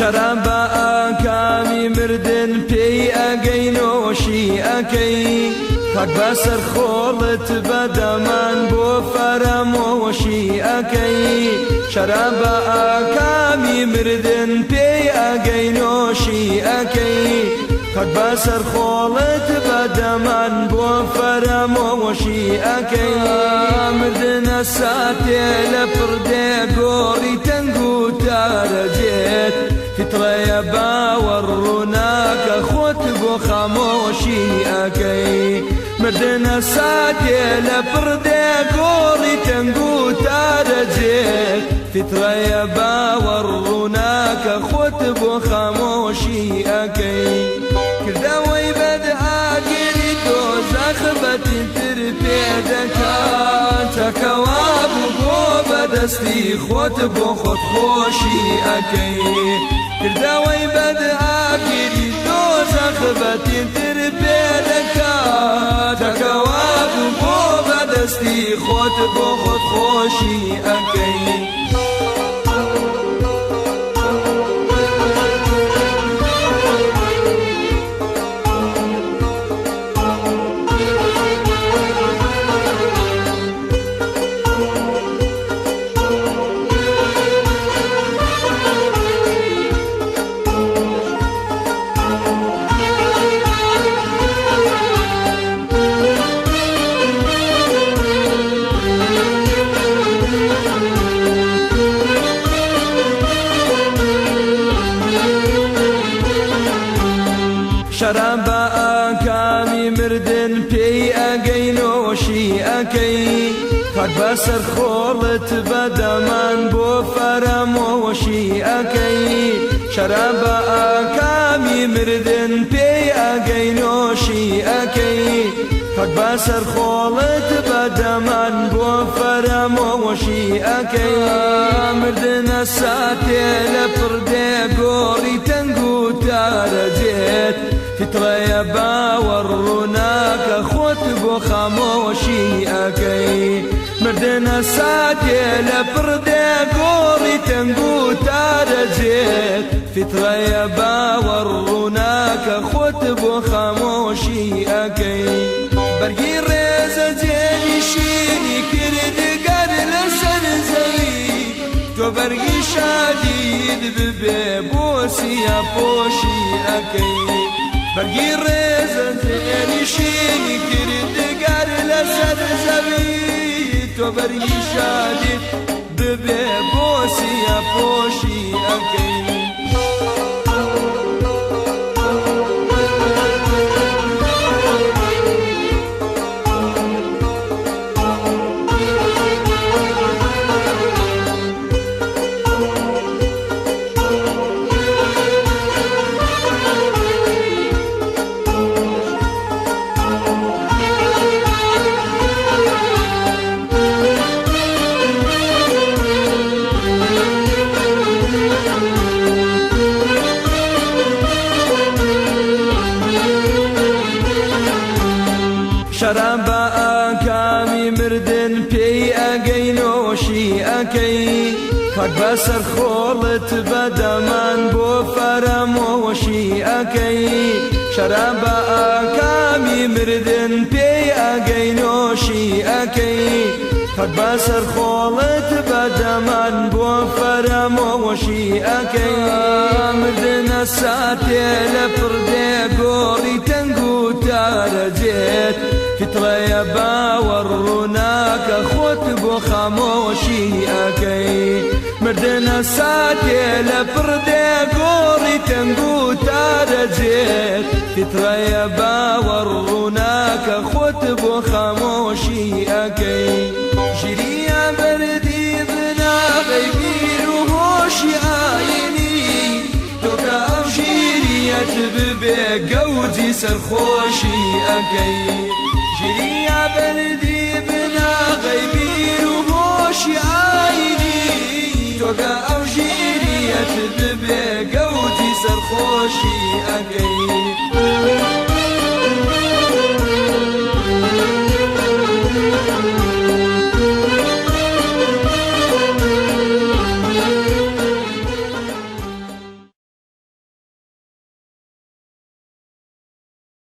شرابا ئاکامی مردن پێی ئەگەینۆشی ئەەکەی خاک بەسەر خۆڵت بەدەمان بۆ فەرەمۆشی ئەەکەی شرابا ئاکامی مردن پێی ئەگەینۆشی ئەەکەی خاک بەسەر خۆڵت بەدەمان بۆ فەرەمۆشی ئەەکەی مردنە ساتێ لە پڕدێ گۆڕی تەنگ و تارەجێت فترەیە باوەڕ ڕووناکە خۆت بۆ خامۆشی ئەەکەی مردنە ساتێ لە پڕدێ گۆڕی تەنگ و تارەجێت فترەیە باوەڕ ڕووناکە خۆت بۆ خامۆشی ئەەکەی کردەوەی بەدئاگیری دۆزەخ بەتینتر پێ دەکات چەکەوا بوو بۆ بەدەستی خۆت بۆ خۆت خۆشی ئەەکەی کردەوەی بەدئاگیری دۆزەخ بەتینتر پێ دەکات چەکەوا بوو بۆ بەدەستی خۆت بۆ خۆت خۆشی ئەەکەی شرابا ئاکامی مردن پێی ئەگەینۆشی ئەەکەی خاک بەسەر خۆڵت بەدەمان بۆ فەرەمۆشی ئەەکەی شرابا ئاکامی مردن پێی ئەگەینۆشی ئەەکەی خاک بەسەر خۆڵت بەدەمان بۆ فەرەمۆشی ئەەکەی مردنە ساتێ لە پڕدێ گۆڕی تەنگ و تارەجێت فترەیە باوەڕ ڕووناکە خۆت بۆ خامۆشی ئەەکەی مردنە ساتێ لە پڕدێ گۆڕی تەنگ و تارەجێت فترەیە باوەڕ ڕووناکە خۆت بۆ خامۆشی ئەەکەی بەرگی ڕێزە جێنشینی کردگەر لەسەر زەوی تۆ بەرگی شادید ببێ بۆ سیاپۆشی ئەەکەی بەرگی ڕێزە جێنشینی کردگەر لەسەر زەوی تۆ بەرگی شادید ببێ بۆ سیاپۆشی ئەەکەی شرابا ئاکامی مردن پێی ئەگەینۆشی ئەەکەی خاک بەسەر خۆڵت بەدەمان بۆ فەرەمۆشی ئەەکەی شرابا ئاکامی مردن پێی ئەگەینۆشی ئەەکەی خاک بەسەر خۆڵت بەدەمان بۆ فەرەمۆشی ئەەکەی مردنە ساتێ لە پڕدێ گۆڕی تەنگ و تارەجێت فترەیە باوەڕ ڕووناکە خۆت بۆ خامۆشی ئەەکەی مردنا ساتي لبردي قوري تنقو تارجيت تتريا باورونا خطب وخاموشي أكي جريا بردي بنا غيبي وهوشي عايني توكا أو جريا ببي قوتي سرخوشي أكي جريا بردي بنا غيبي